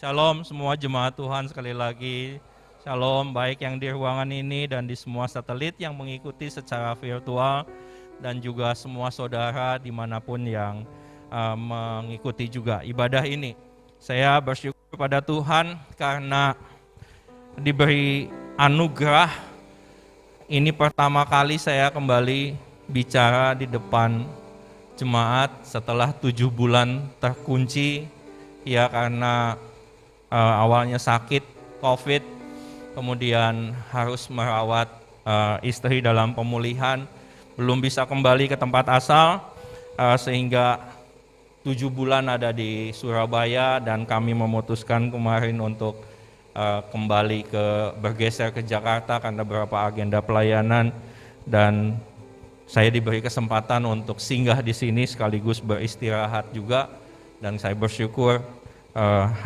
Shalom semua jemaat Tuhan sekali lagi. Shalom baik yang di ruangan ini dan di semua satelit yang mengikuti secara virtual dan juga semua saudara dimanapun yang mengikuti juga ibadah ini. Saya bersyukur pada Tuhan karena diberi anugerah. Ini pertama kali saya kembali bicara di depan jemaat setelah 7 bulan terkunci ya karena awalnya sakit COVID, kemudian harus merawat istri dalam pemulihan, belum bisa kembali ke tempat asal sehingga 7 bulan ada di Surabaya dan kami memutuskan kemarin untuk kembali bergeser ke Jakarta karena beberapa agenda pelayanan dan saya diberi kesempatan untuk singgah di sini sekaligus beristirahat juga dan saya bersyukur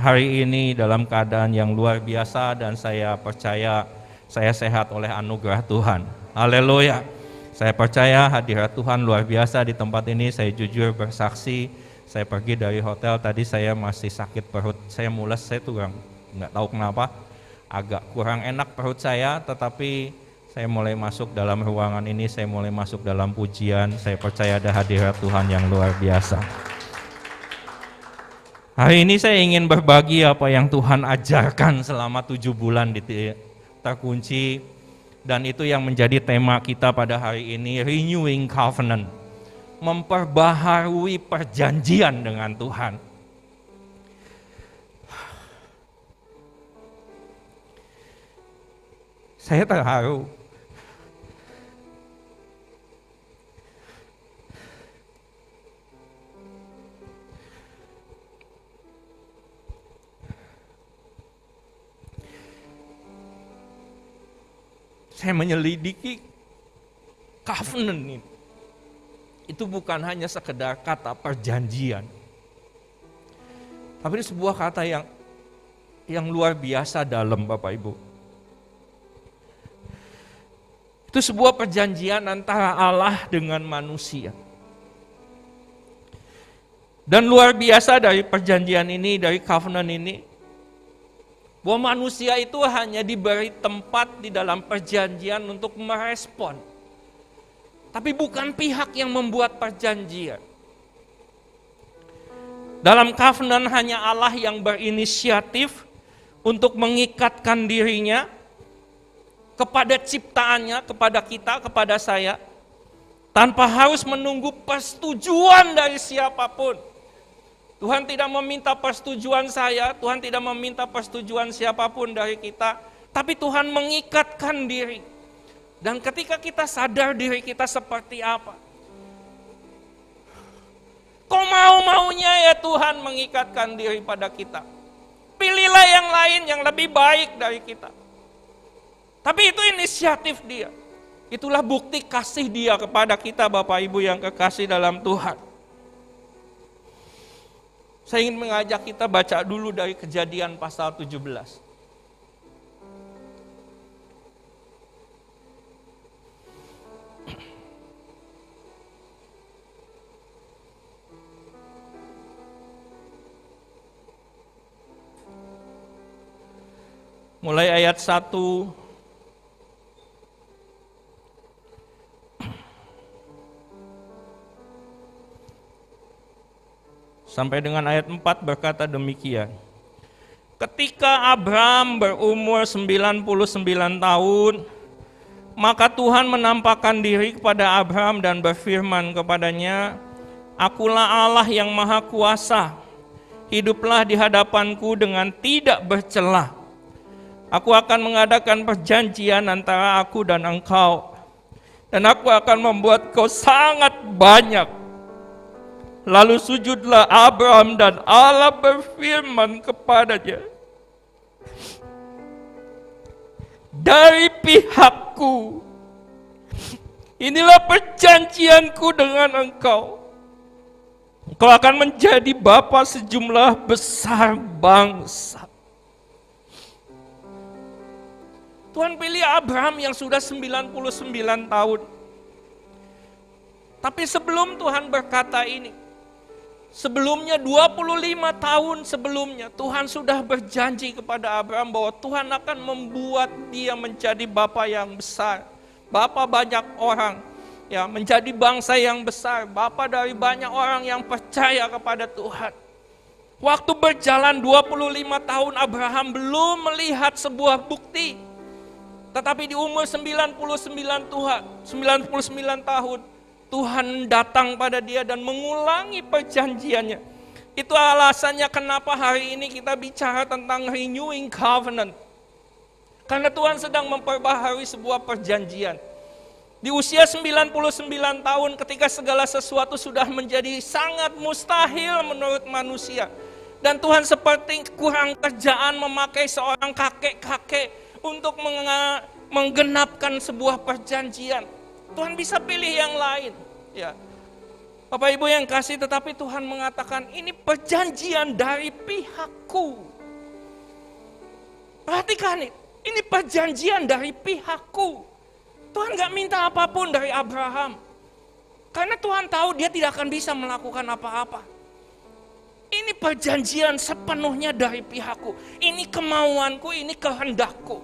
hari ini dalam keadaan yang luar biasa dan saya percaya saya sehat oleh anugerah Tuhan. Haleluya. Saya percaya hadirat Tuhan luar biasa di tempat ini. Saya jujur bersaksi, saya pergi dari hotel tadi saya masih sakit perut. Saya mules, saya tuh nggak tahu kenapa agak kurang enak perut saya, tetapi saya mulai masuk dalam ruangan ini, saya mulai masuk dalam pujian, saya percaya ada hadirat Tuhan yang luar biasa. Hari ini saya ingin berbagi apa yang Tuhan ajarkan selama 7 bulan terkunci, dan itu yang menjadi tema kita pada hari ini, Renewing Covenant, memperbaharui perjanjian dengan Tuhan. Saya terharu. Saya menyelidiki covenant ini. Itu bukan hanya sekedar kata perjanjian. Tapi ini sebuah kata yang luar biasa dalam Bapak Ibu. Itu sebuah perjanjian antara Allah dengan manusia. Dan luar biasa dari perjanjian ini, dari covenant ini, bahwa manusia itu hanya diberi tempat di dalam perjanjian untuk merespon. Tapi bukan pihak yang membuat perjanjian. Dalam covenant hanya Allah yang berinisiatif untuk mengikatkan dirinya kepada ciptaannya, kepada kita, kepada saya, tanpa harus menunggu persetujuan dari siapapun. Tuhan tidak meminta persetujuan saya, Tuhan tidak meminta persetujuan siapapun dari kita, tapi Tuhan mengikatkan diri. Dan ketika kita sadar diri kita seperti apa, kok mau-maunya ya Tuhan mengikatkan diri pada kita. Pilihlah yang lain yang lebih baik dari kita. Tapi itu inisiatif dia. Itulah bukti kasih dia kepada kita Bapak Ibu yang kekasih dalam Tuhan. Saya ingin mengajak kita baca dulu dari Kejadian pasal 17. Mulai ayat 1 sampai dengan ayat 4 berkata demikian. Ketika Abram berumur 99 tahun, maka Tuhan menampakkan diri kepada Abram dan berfirman kepadanya, Akulah Allah yang Maha Kuasa, hiduplah di hadapanku dengan tidak bercela. Aku akan mengadakan perjanjian antara aku dan engkau, dan aku akan membuat kau sangat banyak. Lalu sujudlah Abram dan Allah berfirman kepadanya, dari pihakku, inilah perjanjianku dengan engkau. Engkau akan menjadi bapa sejumlah besar bangsa. Tuhan pilih Abram yang sudah 99 tahun. Tapi sebelum Tuhan berkata ini, Sebelumnya 25 tahun sebelumnya Tuhan sudah berjanji kepada Abraham bahwa Tuhan akan membuat dia menjadi bapa yang besar, bapa banyak orang, ya, menjadi bangsa yang besar, bapa dari banyak orang yang percaya kepada Tuhan. Waktu berjalan 25 tahun Abraham belum melihat sebuah bukti. Tetapi di umur 99 tahun Tuhan datang pada dia dan mengulangi perjanjiannya. Itu alasannya kenapa hari ini kita bicara tentang renewing covenant. Karena Tuhan sedang memperbaharui sebuah perjanjian. Di usia 99 tahun ketika segala sesuatu sudah menjadi sangat mustahil menurut manusia. Dan Tuhan seperti kurang kerjaan memakai seorang kakek-kakek untuk menggenapkan sebuah perjanjian. Tuhan bisa pilih yang lain, ya. Bapak Ibu yang kasih, tetapi Tuhan mengatakan ini perjanjian dari pihakku. Perhatikan ini perjanjian dari pihakku. Tuhan gak minta apapun dari Abraham. Karena Tuhan tahu dia tidak akan bisa melakukan apa-apa. Ini perjanjian sepenuhnya dari pihakku. Ini kemauanku, ini kehendakku.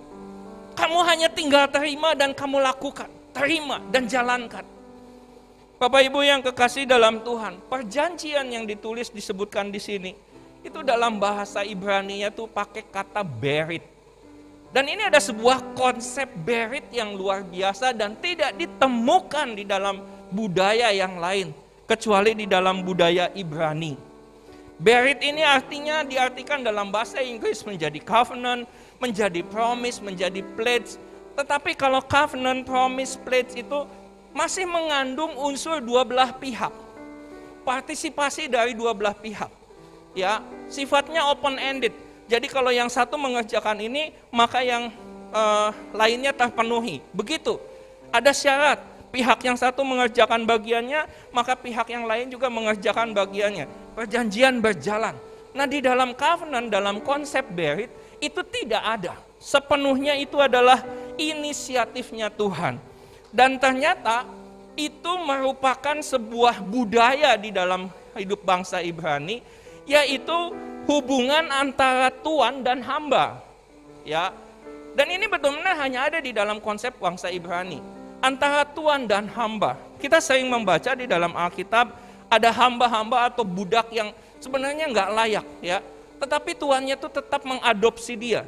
Kamu hanya tinggal terima dan kamu lakukan. Terima dan jalankan. Bapak Ibu yang kekasih dalam Tuhan, perjanjian yang ditulis disebutkan di sini, itu dalam bahasa Ibrani-nya tuh pakai kata berit. Dan ini ada sebuah konsep berit yang luar biasa dan tidak ditemukan di dalam budaya yang lain, kecuali di dalam budaya Ibrani. Berit ini artinya diartikan dalam bahasa Inggris menjadi covenant, menjadi promise, menjadi pledge. Tetapi kalau covenant, promise, pledge itu masih mengandung unsur dua belah pihak. Partisipasi dari dua belah pihak. Ya, sifatnya open ended. Jadi kalau yang satu mengerjakan ini, maka yang lainnya terpenuhi. Begitu. Ada syarat. Pihak yang satu mengerjakan bagiannya, maka pihak yang lain juga mengerjakan bagiannya. Perjanjian berjalan. Nah, di dalam covenant, dalam konsep berit, itu tidak ada. Sepenuhnya itu adalah inisiatifnya Tuhan. Dan ternyata itu merupakan sebuah budaya di dalam hidup bangsa Ibrani, yaitu hubungan antara tuan dan hamba. Ya. Dan ini benar-benar hanya ada di dalam konsep bangsa Ibrani, antara tuan dan hamba. Kita sering membaca di dalam Alkitab ada hamba-hamba atau budak yang sebenarnya nggak layak, ya. Tetapi tuannya itu tetap mengadopsi dia.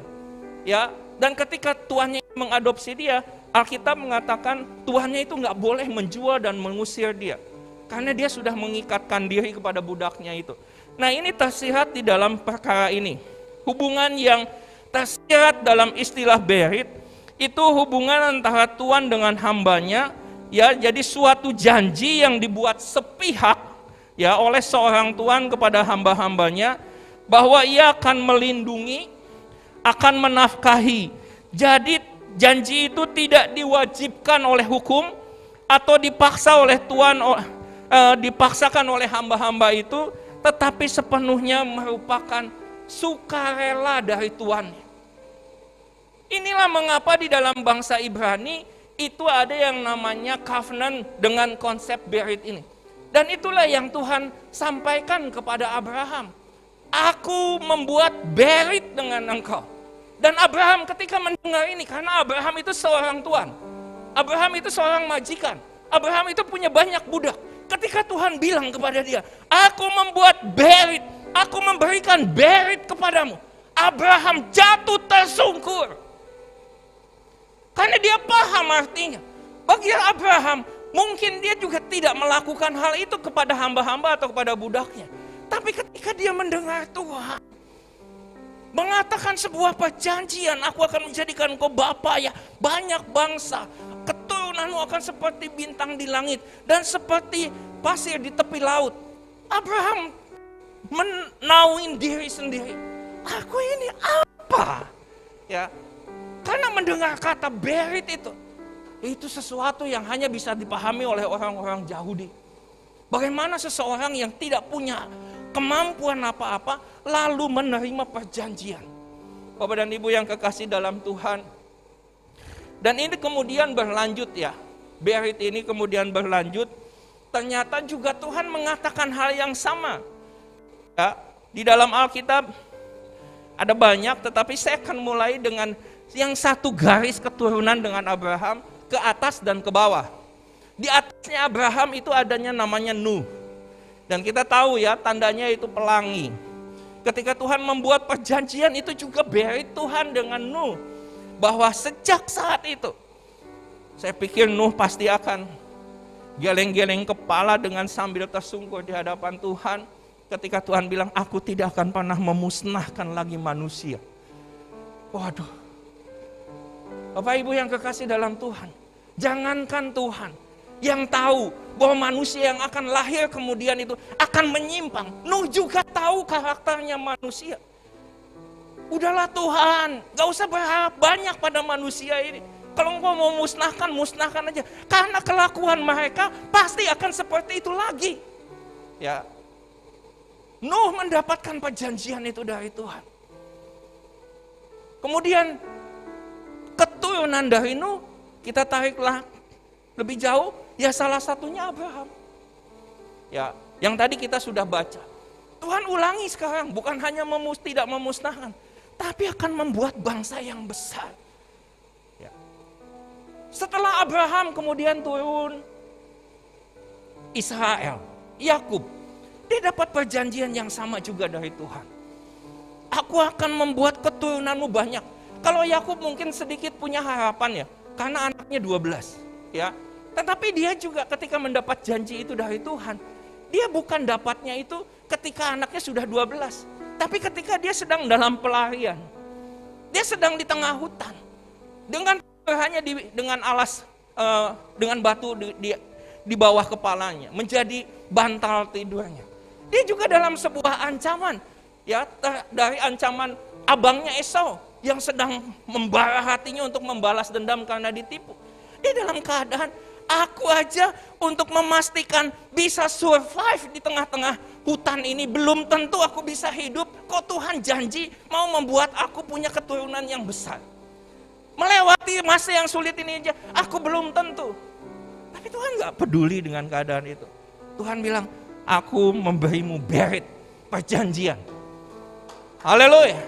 Ya, dan ketika tuannya mengadopsi dia, Alkitab mengatakan tuannya itu nggak boleh menjual dan mengusir dia, karena dia sudah mengikatkan diri kepada budaknya itu. Nah, ini tersirat di dalam perkara ini. Hubungan yang tersirat dalam istilah berit itu hubungan antara tuan dengan hambanya, ya. Jadi suatu janji yang dibuat sepihak, ya, oleh seorang tuan kepada hamba-hambanya bahwa ia akan melindungi, akan menafkahi. Jadi janji itu tidak diwajibkan oleh hukum atau dipaksa oleh tuan, dipaksakan oleh hamba-hamba itu, tetapi sepenuhnya merupakan sukarela dari tuannya. Inilah mengapa di dalam bangsa Ibrani itu ada yang namanya covenant dengan konsep berit ini. Dan itulah yang Tuhan sampaikan kepada Abraham. Aku membuat berit dengan engkau. Dan Abraham ketika mendengar ini, karena Abraham itu seorang tuan, Abraham itu seorang majikan, Abraham itu punya banyak budak. Ketika Tuhan bilang kepada dia, aku membuat berit, aku memberikan berit kepadamu, Abraham jatuh tersungkur. Karena dia paham artinya. Bagi Abraham, mungkin dia juga tidak melakukan hal itu kepada hamba-hamba atau kepada budaknya. Tapi ketika dia mendengar Tuhan mengatakan sebuah perjanjian, aku akan menjadikan engkau bapa ya banyak bangsa, keturunanmu akan seperti bintang di langit dan seperti pasir di tepi laut. Abraham menaungin diri sendiri, aku ini apa? Ya, karena mendengar kata berit itu sesuatu yang hanya bisa dipahami oleh orang-orang Yahudi. Bagaimana seseorang yang tidak punya kemampuan apa-apa lalu menerima perjanjian. Bapak dan Ibu yang kekasih dalam Tuhan. Dan ini kemudian berlanjut ya. Berit ini kemudian berlanjut. Ternyata juga Tuhan mengatakan hal yang sama Ya, di dalam Alkitab ada banyak, tetapi saya akan mulai dengan yang satu garis keturunan dengan Abraham ke atas dan ke bawah. Di atasnya Abraham itu adanya namanya Nuh. Dan kita tahu ya, tandanya itu pelangi. Ketika Tuhan membuat perjanjian itu juga beri Tuhan dengan Nuh. Bahwa sejak saat itu, saya pikir Nuh pasti akan geleng-geleng kepala dengan sambil tersungkur di hadapan Tuhan. Ketika Tuhan bilang, aku tidak akan pernah memusnahkan lagi manusia. Waduh. Bapak Ibu yang kekasih dalam Tuhan. Jangankan Tuhan yang tahu bahwa manusia yang akan lahir kemudian itu akan menyimpang. Nuh juga tahu karakternya manusia. Udahlah Tuhan, gak usah berharap banyak pada manusia ini. Kalau engkau mau musnahkan, musnahkan aja. Karena kelakuan mereka pasti akan seperti itu lagi. Ya, Nuh mendapatkan perjanjian itu dari Tuhan. Kemudian keturunan dari Nuh, kita tariklah lebih jauh, ya salah satunya Abraham. Ya, yang tadi kita sudah baca. Tuhan ulangi sekarang, bukan hanya tidak memusnahkan, tapi akan membuat bangsa yang besar. Ya. Setelah Abraham kemudian turun Israel, Yakub. Dia dapat perjanjian yang sama juga dari Tuhan. Aku akan membuat keturunanmu banyak. Kalau Yakub mungkin sedikit punya harapan ya, karena anaknya 12. Ya. Tetapi dia juga ketika mendapat janji itu dari Tuhan, dia bukan dapatnya itu ketika anaknya sudah 12. Tapi ketika dia sedang dalam pelarian, dia sedang di tengah hutan, dengan hanya dengan alas, dengan batu di bawah kepalanya, menjadi bantal tidurnya. Dia juga dalam sebuah ancaman, ya dari ancaman abangnya Esau yang sedang membara hatinya untuk membalas dendam karena ditipu. Dia dalam keadaan, aku aja untuk memastikan bisa survive di tengah-tengah hutan ini, belum tentu aku bisa hidup. Kok Tuhan janji mau membuat aku punya keturunan yang besar. Melewati masa yang sulit ini aja, aku belum tentu. Tapi Tuhan gak peduli dengan keadaan itu. Tuhan bilang, aku memberimu berit, perjanjian. Haleluya.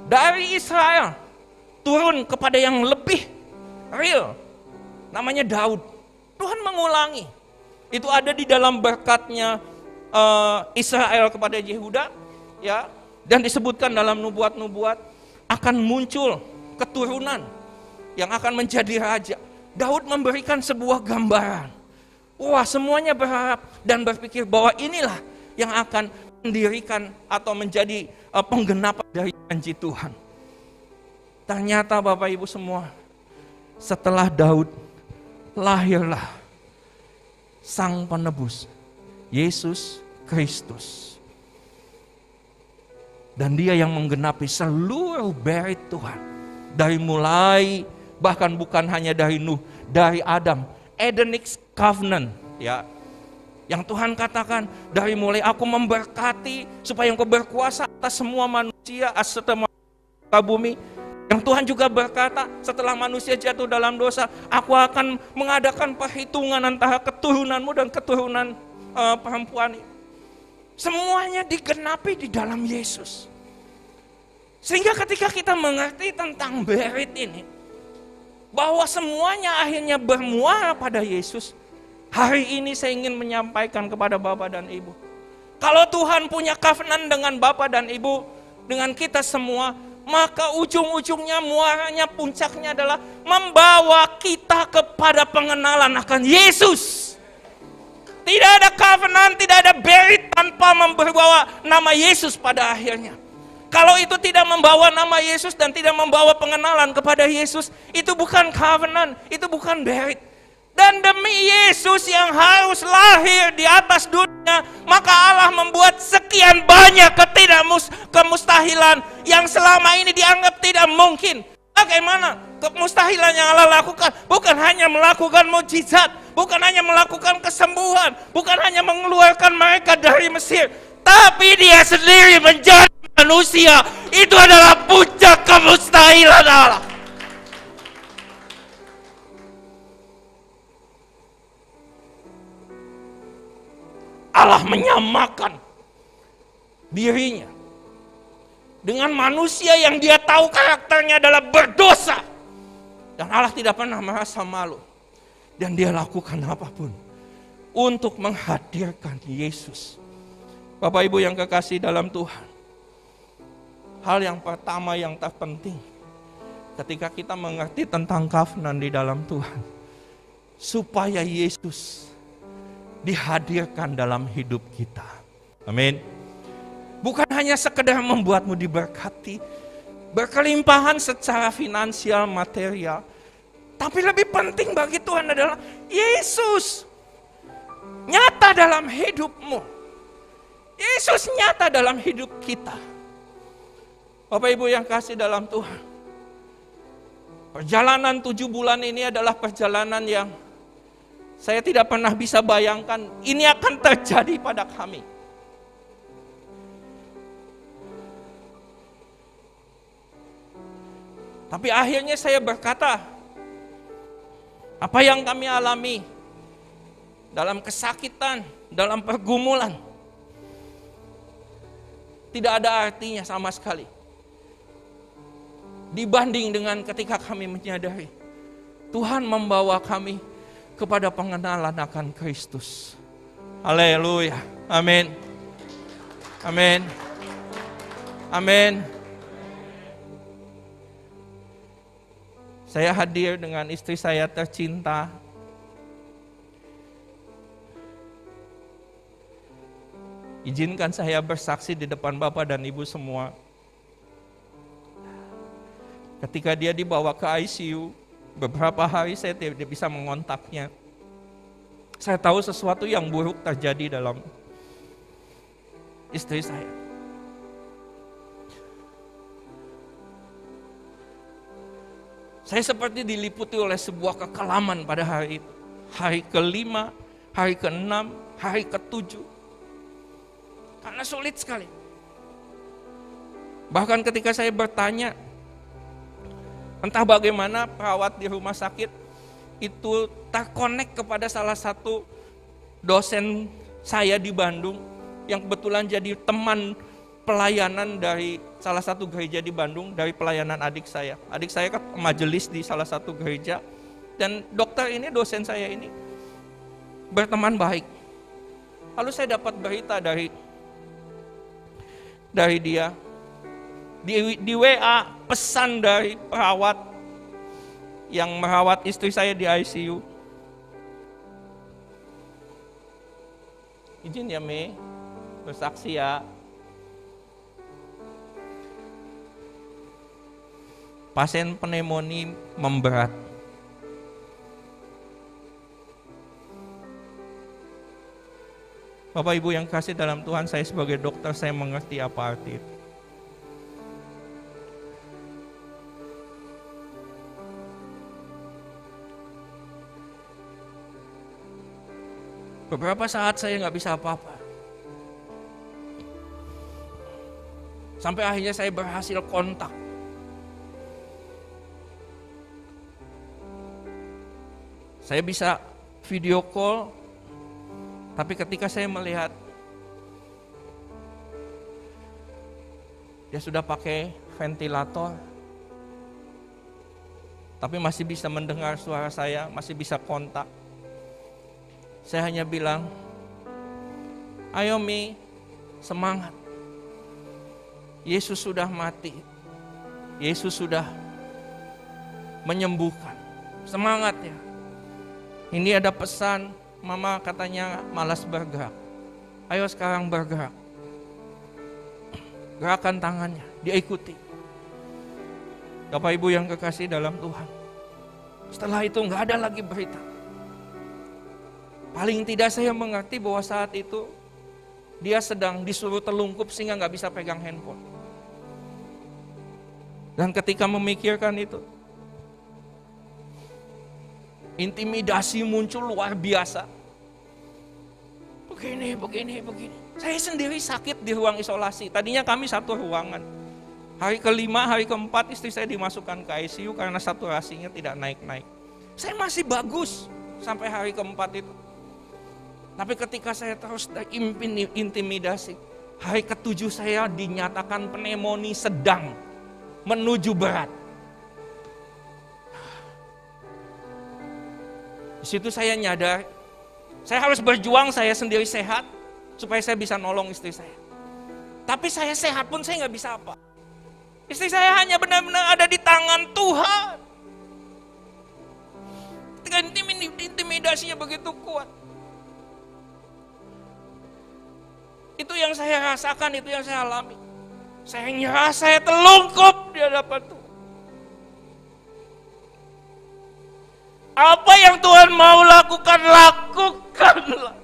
Dari Israel turun kepada yang lebih real, namanya Daud. Tuhan mengulangi. Itu ada di dalam berkatnya Israel kepada Yehuda, ya, dan disebutkan dalam nubuat-nubuat akan muncul keturunan yang akan menjadi raja. Daud memberikan sebuah gambaran. Wah, semuanya berharap dan berpikir bahwa inilah yang akan mendirikan atau menjadi penggenapan dari janji Tuhan. Ternyata Bapak Ibu semua, setelah Daud lahirlah Sang Penebus, Yesus Kristus. Dan dia yang menggenapi seluruh berit Tuhan. Dari mulai, bahkan bukan hanya dari Nuh, dari Adam, Edenic Covenant, ya, yang Tuhan katakan dari mulai aku memberkati supaya engkau berkuasa atas semua manusia setelah bumi. Yang Tuhan juga berkata setelah manusia jatuh dalam dosa, aku akan mengadakan perhitungan antara keturunanmu dan keturunan perempuan. Semuanya digenapi di dalam Yesus. Sehingga ketika kita mengerti tentang berit ini, bahwa semuanya akhirnya bermuara pada Yesus. Hari ini saya ingin menyampaikan kepada Bapak dan Ibu. Kalau Tuhan punya covenant dengan Bapak dan Ibu, dengan kita semua, maka ujung-ujungnya, muaranya, puncaknya adalah membawa kita kepada pengenalan akan Yesus. Tidak ada covenant, tidak ada berit tanpa membawa nama Yesus pada akhirnya. Kalau itu tidak membawa nama Yesus dan tidak membawa pengenalan kepada Yesus, itu bukan covenant, itu bukan berit. Dan demi Yesus yang harus lahir di atas dunia, maka Allah membuat sekian banyak kemustahilan yang selama ini dianggap tidak mungkin. Bagaimana kemustahilan yang Allah lakukan? Bukan hanya melakukan mukjizat, bukan hanya melakukan kesembuhan, bukan hanya mengeluarkan mereka dari Mesir, tapi dia sendiri menjadi manusia. Itu adalah puncak kemustahilan Allah. Allah menyamakan dirinya dengan manusia yang dia tahu karakternya adalah berdosa. Dan Allah tidak pernah merasa malu. Dan dia lakukan apapun untuk menghadirkan Yesus. Bapak Ibu yang kekasih dalam Tuhan, hal yang pertama yang terpenting ketika kita mengerti tentang covenant di dalam Tuhan, supaya Yesus dihadirkan dalam hidup kita. Amin. Bukan hanya sekedar membuatmu diberkati, berkelimpahan secara finansial, material. Tapi lebih penting bagi Tuhan adalah Yesus nyata dalam hidupmu. Yesus nyata dalam hidup kita. Bapak Ibu yang kasih dalam Tuhan, perjalanan 7 bulan ini adalah perjalanan yang saya tidak pernah bisa bayangkan ini akan terjadi pada kami. Tapi akhirnya saya berkata, apa yang kami alami dalam kesakitan, dalam pergumulan, tidak ada artinya sama sekali dibanding dengan ketika kami menyadari Tuhan membawa kami kepada pengenalan akan Kristus. Haleluya. Amin. Amin. Amin. Saya hadir dengan istri saya tercinta. Izinkan saya bersaksi di depan Bapak dan Ibu semua. Ketika dia dibawa ke ICU, beberapa hari saya tidak bisa mengontaknya. Saya tahu sesuatu yang buruk terjadi dalam istri saya. Saya seperti diliputi oleh sebuah kekelaman pada hari itu. Hari ke-5, hari ke-6, hari ke-7. Karena sulit sekali. Bahkan ketika saya bertanya, entah bagaimana perawat di rumah sakit itu terkonek kepada salah satu dosen saya di Bandung yang kebetulan jadi teman pelayanan dari salah satu gereja di Bandung, dari pelayanan adik saya. Adik saya kan majelis di salah satu gereja, dan dokter ini, dosen saya ini berteman baik. Lalu saya dapat berita dari dia, di WA pesan dari perawat yang merawat istri saya di ICU. Izin ya Mei, bersaksi ya. Pasien pneumonia memberat. Bapak Ibu yang kasih dalam Tuhan, saya sebagai dokter saya mengerti apa arti itu. Beberapa saat saya nggak bisa apa-apa. Sampai akhirnya saya berhasil kontak. Saya bisa video call, tapi ketika saya melihat dia sudah pakai ventilator, tapi masih bisa mendengar suara saya, masih bisa kontak. Saya hanya bilang, ayo Mi, semangat. Yesus sudah mati, Yesus sudah menyembuhkan. Semangat ya. Ini ada pesan, Mama katanya malas bergerak. Ayo sekarang bergerak. Gerakan tangannya, dia ikuti. Bapak Ibu yang kekasih dalam Tuhan. Setelah itu nggak ada lagi berita. Paling tidak saya mengerti bahwa saat itu dia sedang disuruh telungkup sehingga nggak bisa pegang handphone. Dan ketika memikirkan itu, intimidasi muncul luar biasa. Begini. Saya sendiri sakit di ruang isolasi. Tadinya kami satu ruangan. Hari ke-5, hari ke-4 istri saya dimasukkan ke ICU karena saturasinya tidak naik-naik. Saya masih bagus sampai hari ke-4 itu. Tapi ketika saya terus intimidasi, hari ke-7 saya dinyatakan pneumonia sedang menuju berat. Di situ saya nyadar, saya harus berjuang saya sendiri sehat, supaya saya bisa nolong istri saya. Tapi saya sehat pun saya nggak bisa apa. Istri saya hanya benar-benar ada di tangan Tuhan. Ketika intimidasinya begitu kuat. Itu yang saya rasakan, itu yang saya alami. Saya nyerah, saya telungkup di hadapan Tuhan. Apa yang Tuhan mau lakukan, lakukanlah.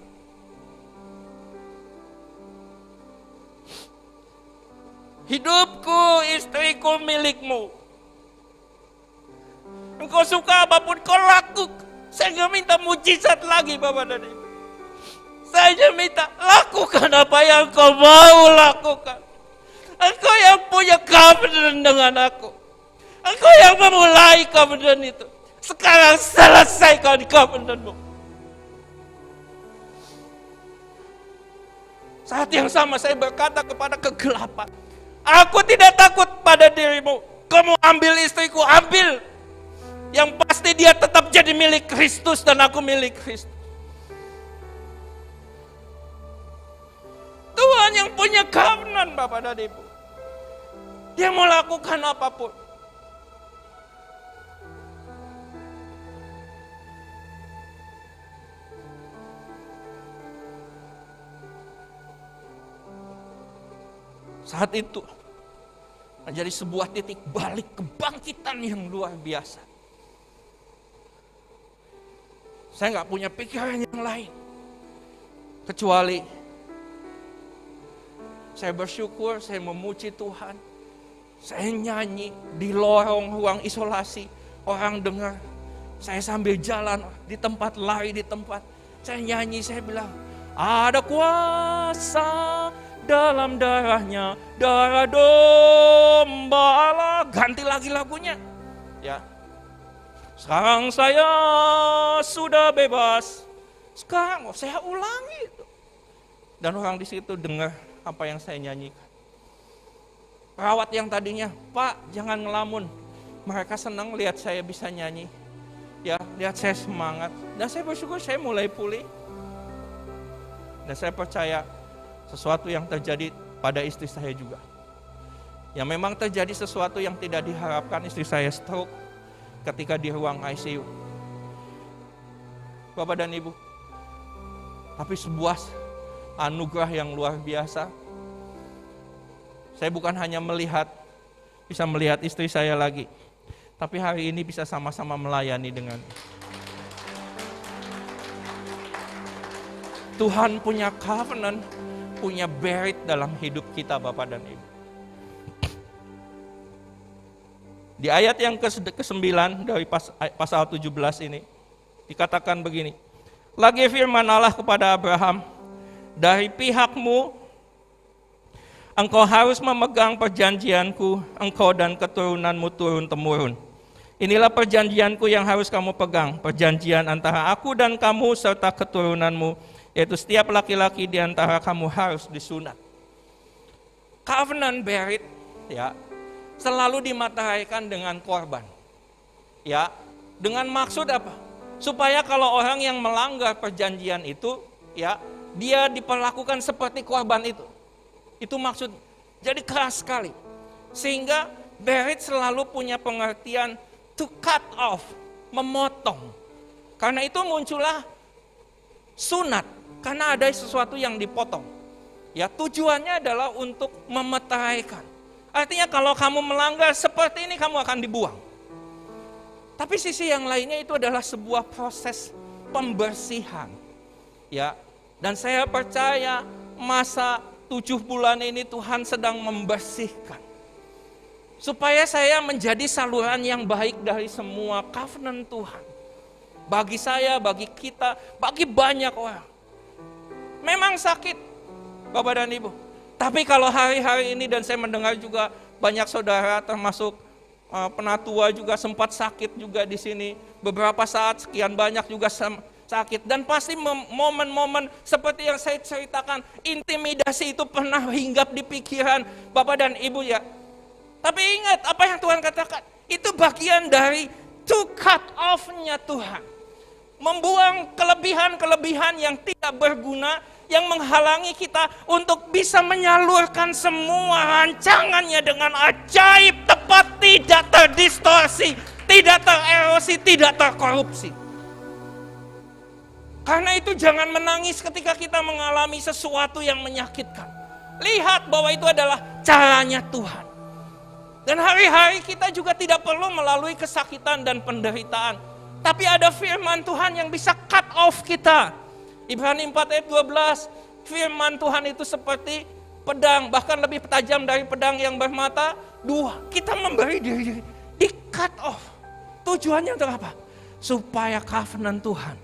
Hidupku, istriku milikmu. Engkau suka apapun kau lakukan. Saya nggak minta mujizat lagi Bapak dan Ibu. Saya hanya minta lakukan apa yang kau mau lakukan. Engkau yang punya covenant dengan aku. Engkau yang memulai covenant itu. Sekarang selesaikan covenantmu. Saat yang sama saya berkata kepada kegelapan, aku tidak takut pada dirimu. Kamu ambil istriku, ambil. Yang pasti dia tetap jadi milik Kristus dan aku milik Kristus. Tuhan yang punya covenant Bapak dan Ibu. Dia mau lakukan apapun. Saat itu menjadi sebuah titik balik kebangkitan yang luar biasa. Saya nggak punya pikiran yang lain kecuali saya bersyukur, saya memuji Tuhan. Saya nyanyi di lorong ruang isolasi, orang dengar. Saya sambil jalan di tempat, lari di tempat. Saya nyanyi, saya bilang, ada kuasa dalam darahnya, darah domba Allah. Ganti lagi lagunya. Ya. Sekarang saya sudah bebas. Sekarang saya ulangi itu. Dan orang di situ dengar apa yang saya nyanyikan. Perawat yang tadinya, Pak jangan ngelamun. Mereka senang lihat saya bisa nyanyi. Ya, lihat saya semangat. Dan saya bersyukur saya mulai pulih. Dan saya percaya sesuatu yang terjadi pada istri saya juga. Ya memang terjadi sesuatu yang tidak diharapkan, istri saya stroke ketika di ruang ICU. Bapak dan Ibu, tapi sebuah anugerah yang luar biasa. Saya bukan hanya bisa melihat istri saya lagi, tapi hari ini bisa sama-sama melayani dengan Tuhan punya covenant, punya berit dalam hidup kita Bapak dan Ibu. Di ayat yang ke-9 dari pasal 17 ini, dikatakan begini, lagi firman Allah kepada Abraham, dari pihakmu, engkau harus memegang perjanjianku, engkau dan keturunanmu turun-temurun. Inilah perjanjianku yang harus kamu pegang, perjanjian antara aku dan kamu serta keturunanmu, yaitu setiap laki-laki di antara kamu harus disunat. Covenant berit, ya, selalu dimateraikan dengan korban. Ya, dengan maksud apa? Supaya kalau orang yang melanggar perjanjian itu, ya, dia diperlakukan seperti korban itu. Itu maksud. Jadi keras sekali. Sehingga berit selalu punya pengertian to cut off, memotong. Karena itu muncullah sunat, karena ada sesuatu yang dipotong. Ya, tujuannya adalah untuk memeteraikan. Artinya kalau kamu melanggar seperti ini kamu akan dibuang. Tapi sisi yang lainnya itu adalah sebuah proses pembersihan. Ya, dan saya percaya masa 7 bulan ini Tuhan sedang membersihkan. Supaya saya menjadi saluran yang baik dari semua covenant Tuhan. Bagi saya, bagi kita, bagi banyak orang. Memang sakit, Bapak dan Ibu. Tapi kalau hari-hari ini dan saya mendengar juga banyak saudara termasuk penatua juga sempat sakit juga di sini. Beberapa saat sekian banyak juga sakit. Dan pasti momen-momen seperti yang saya ceritakan, intimidasi itu pernah hinggap di pikiran Bapak dan Ibu ya. Tapi ingat apa yang Tuhan katakan, itu bagian dari to cut off-nya Tuhan. Membuang kelebihan-kelebihan yang tidak berguna, yang menghalangi kita untuk bisa menyalurkan semua rancangannya dengan ajaib, tepat, tidak terdistorsi, tidak tererosi, tidak terkorupsi. Karena itu jangan menangis ketika kita mengalami sesuatu yang menyakitkan. Lihat bahwa itu adalah caranya Tuhan. Dan hari-hari kita juga tidak perlu melalui kesakitan dan penderitaan. Tapi ada firman Tuhan yang bisa cut off kita. Ibrani 4 ayat 12, firman Tuhan itu seperti pedang, bahkan lebih tajam dari pedang yang bermata dua. Kita memberi diri di cut off. Tujuannya untuk apa? Supaya covenant Tuhan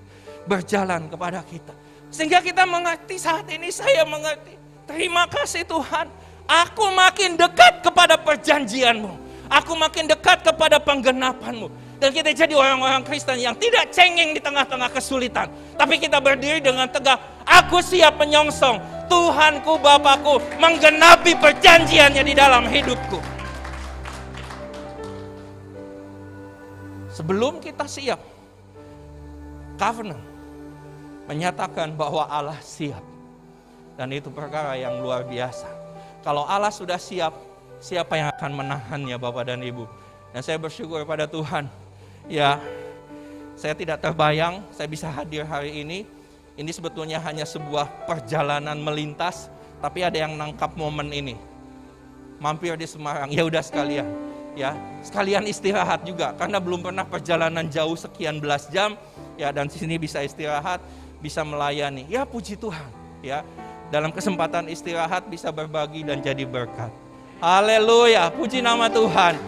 berjalan kepada kita. Sehingga kita mengerti, saat ini saya mengerti. Terima kasih Tuhan, aku makin dekat kepada perjanjian-Mu. Aku makin dekat kepada penggenapan-Mu. Dan kita jadi orang-orang Kristen yang tidak cengeng di tengah-tengah kesulitan. Tapi kita berdiri dengan tegak. Aku siap menyongsong Tuhanku, Bapakku menggenapi perjanjiannya di dalam hidupku. Sebelum kita siap, covenant menyatakan bahwa Allah siap. Dan itu perkara yang luar biasa. Kalau Allah sudah siap, siapa yang akan menahannya Bapak dan Ibu? Dan saya bersyukur pada Tuhan. Ya, saya tidak terbayang saya bisa hadir hari ini. Ini sebetulnya hanya sebuah perjalanan melintas, tapi ada yang nangkap momen ini. Mampir di Semarang, ya udah sekalian. Ya, sekalian istirahat juga karena belum pernah perjalanan jauh sekian belas jam. Ya, dan di sini bisa istirahat, bisa melayani. Ya, puji Tuhan. Ya, dalam kesempatan istirahat bisa berbagi dan jadi berkat. Haleluya, puji nama Tuhan.